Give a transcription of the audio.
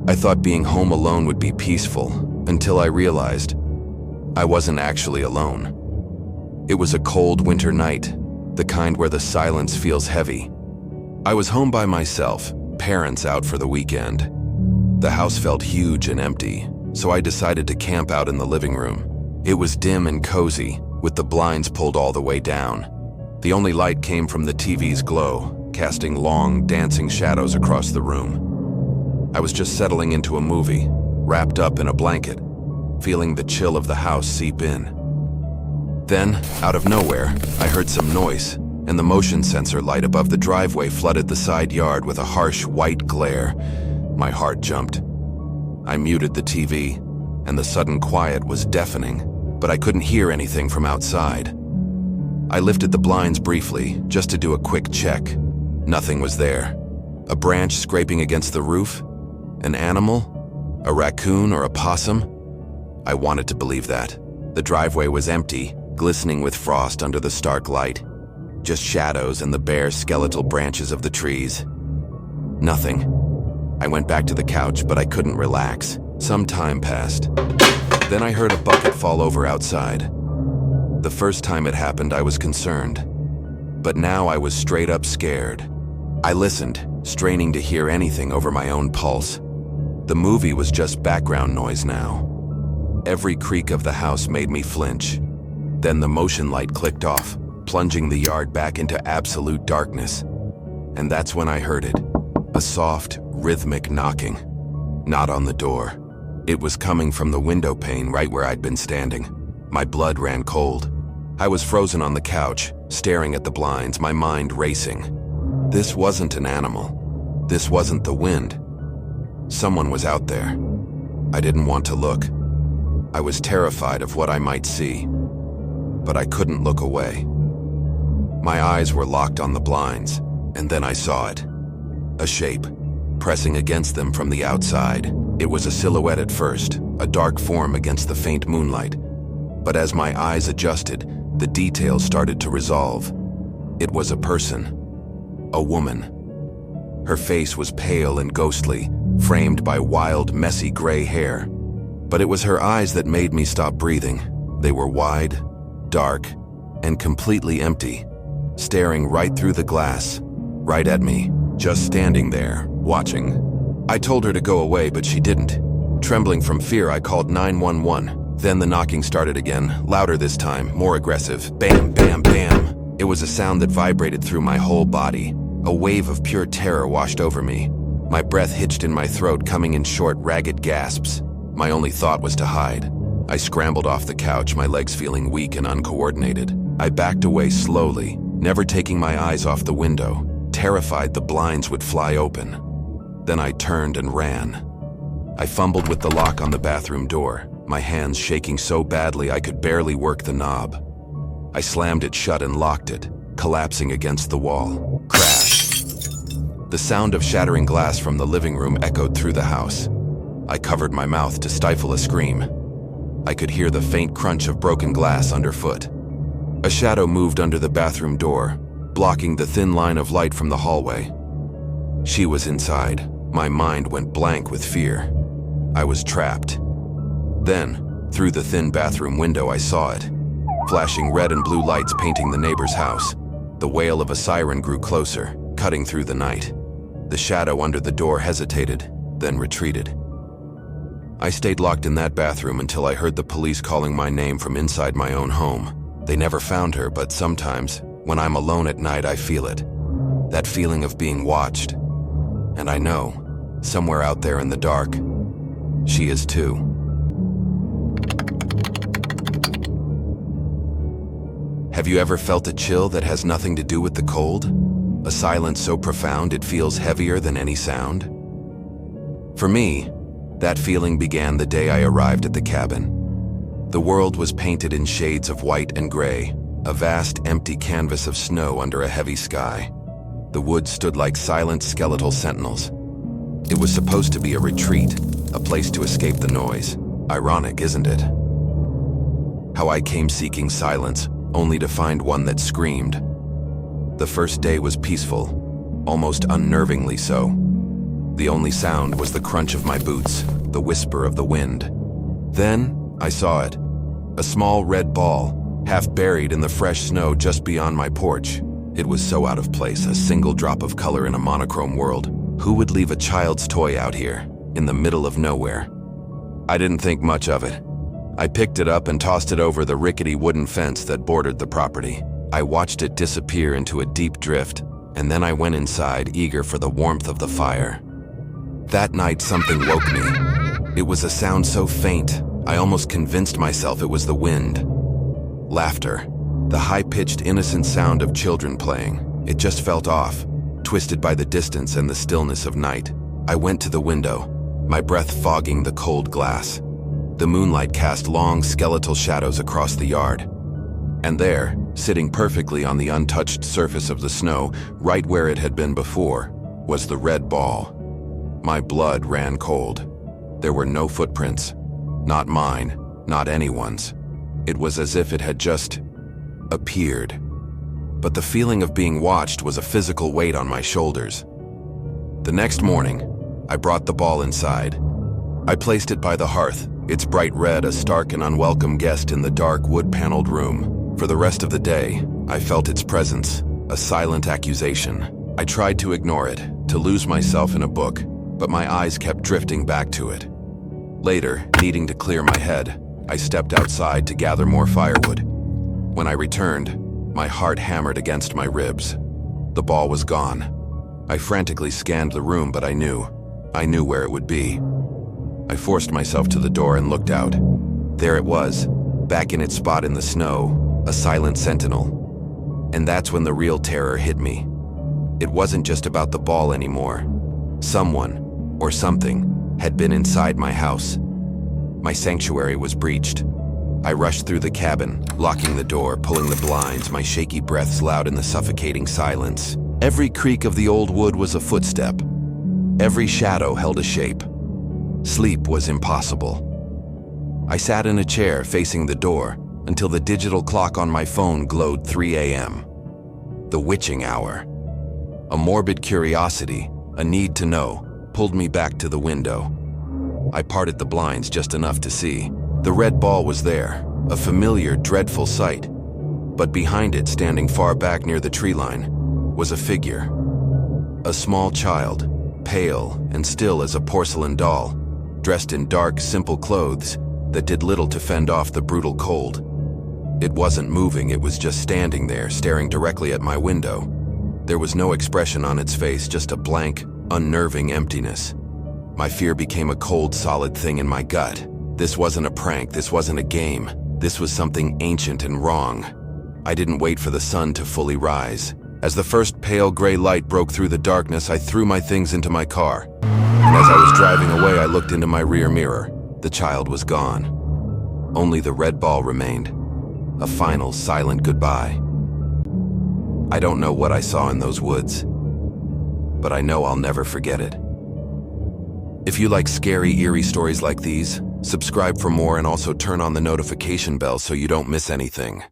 I thought being home alone would be peaceful, until I realized I wasn't actually alone. It was a cold winter night, the kind where the silence feels heavy. I was home by myself, parents out for the weekend. The house felt huge and empty, so I decided to camp out in the living room. It was dim and cozy, with the blinds pulled all the way down. The only light came from the TV's glow, casting long, dancing shadows across the room. I was just settling into a movie, wrapped up in a blanket, feeling the chill of the house seep in. Then, out of nowhere, I heard some noise, and the motion sensor light above the driveway flooded the side yard with a harsh white glare. My heart jumped. I muted the TV, and the sudden quiet was deafening, but I couldn't hear anything from outside. I lifted the blinds briefly, just to do a quick check. Nothing was there. A branch scraping against the roof? An animal? A raccoon or a possum? I wanted to believe that. The driveway was empty, glistening with frost under the stark light. Just shadows and the bare skeletal branches of the trees. Nothing. I went back to the couch, but I couldn't relax. Some time passed. Then I heard a bucket fall over outside. The first time it happened, I was concerned. But now I was straight up scared. I listened, straining to hear anything over my own pulse. The movie was just background noise now. Every creak of the house made me flinch. Then the motion light clicked off, plunging the yard back into absolute darkness. And that's when I heard it. A soft, rhythmic knocking. Not on the door. It was coming from the window pane right where I'd been standing. My blood ran cold. I was frozen on the couch, staring at the blinds, my mind racing. This wasn't an animal. This wasn't the wind. Someone was out there. I didn't want to look. I was terrified of what I might see, but I couldn't look away. My eyes were locked on the blinds, and then I saw it. A shape, pressing against them from the outside. It was a silhouette at first, a dark form against the faint moonlight. But as my eyes adjusted, the details started to resolve. It was a person. A woman. Her face was pale and ghostly, framed by wild, messy gray hair. But it was her eyes that made me stop breathing. They were wide, dark, and completely empty, staring right through the glass, right at me, just standing there, watching. I told her to go away, but she didn't. Trembling from fear, I called 911. Then the knocking started again, louder this time, more aggressive. Bam, bam, bam. It was a sound that vibrated through my whole body. A wave of pure terror washed over me. My breath hitched in my throat, coming in short, ragged gasps. My only thought was to hide. I scrambled off the couch, my legs feeling weak and uncoordinated. I backed away slowly, never taking my eyes off the window, terrified the blinds would fly open. Then I turned and ran. I fumbled with the lock on the bathroom door, my hands shaking so badly I could barely work the knob. I slammed it shut and locked it, collapsing against the wall. Crash! The sound of shattering glass from the living room echoed through the house. I covered my mouth to stifle a scream. I could hear the faint crunch of broken glass underfoot. A shadow moved under the bathroom door, blocking the thin line of light from the hallway. She was inside. My mind went blank with fear. I was trapped. Then, through the thin bathroom window, I saw it. Flashing red and blue lights painting the neighbor's house. The wail of a siren grew closer, cutting through the night. The shadow under the door hesitated, then retreated. I stayed locked in that bathroom until I heard the police calling my name from inside my own home. They never found her, but sometimes, when I'm alone at night, I feel it. That feeling of being watched. And I know, somewhere out there in the dark, she is too. Have you ever felt a chill that has nothing to do with the cold? A silence so profound it feels heavier than any sound? For me, that feeling began the day I arrived at the cabin. The world was painted in shades of white and gray, a vast empty canvas of snow under a heavy sky. The woods stood like silent skeletal sentinels. It was supposed to be a retreat, a place to escape the noise. Ironic, isn't it? How I came seeking silence, only to find one that screamed. The first day was peaceful, almost unnervingly so. The only sound was the crunch of my boots, the whisper of the wind. Then, I saw it. A small red ball, half buried in the fresh snow just beyond my porch. It was so out of place, a single drop of color in a monochrome world. Who would leave a child's toy out here, in the middle of nowhere? I didn't think much of it. I picked it up and tossed it over the rickety wooden fence that bordered the property. I watched it disappear into a deep drift, and then I went inside, eager for the warmth of the fire. That night, something woke me. It was a sound so faint, I almost convinced myself it was the wind. Laughter. The high-pitched, innocent sound of children playing. It just felt off, twisted by the distance and the stillness of night. I went to the window, my breath fogging the cold glass. The moonlight cast long, skeletal shadows across the yard. And there, sitting perfectly on the untouched surface of the snow, right where it had been before, was the red ball. My blood ran cold. There were no footprints. Not mine, not anyone's. It was as if it had just appeared. But the feeling of being watched was a physical weight on my shoulders. The next morning, I brought the ball inside. I placed it by the hearth, its bright red a stark and unwelcome guest in the dark wood-paneled room. For the rest of the day, I felt its presence, a silent accusation. I tried to ignore it, to lose myself in a book, but my eyes kept drifting back to it. Later, needing to clear my head, I stepped outside to gather more firewood. When I returned, my heart hammered against my ribs. The ball was gone. I frantically scanned the room, but I knew where it would be. I forced myself to the door and looked out. There it was, back in its spot in the snow, a silent sentinel. And that's when the real terror hit me. It wasn't just about the ball anymore. Someone, or something, had been inside my house. My sanctuary was breached. I rushed through the cabin, locking the door, pulling the blinds, my shaky breaths loud in the suffocating silence. Every creak of the old wood was a footstep. Every shadow held a shape. Sleep was impossible. I sat in a chair facing the door until the digital clock on my phone glowed 3 a.m. The witching hour. A morbid curiosity, a need to know, pulled me back to the window. I parted the blinds just enough to see. The red ball was there, a familiar, dreadful sight. But behind it, standing far back near the tree line, was a figure. A small child, pale and still as a porcelain doll, dressed in dark, simple clothes that did little to fend off the brutal cold. It wasn't moving, it was just standing there, staring directly at my window. There was no expression on its face, just a blank, unnerving emptiness. My fear became a cold, solid thing in my gut. This wasn't a prank, this wasn't a game. This was something ancient and wrong. I didn't wait for the sun to fully rise. As the first pale gray light broke through the darkness, I threw my things into my car. And as I was driving away, I looked into my rear mirror. The child was gone. Only the red ball remained. A final, silent goodbye. I don't know what I saw in those woods, but I know I'll never forget it. If you like scary, eerie stories like these, subscribe for more and also turn on the notification bell so you don't miss anything.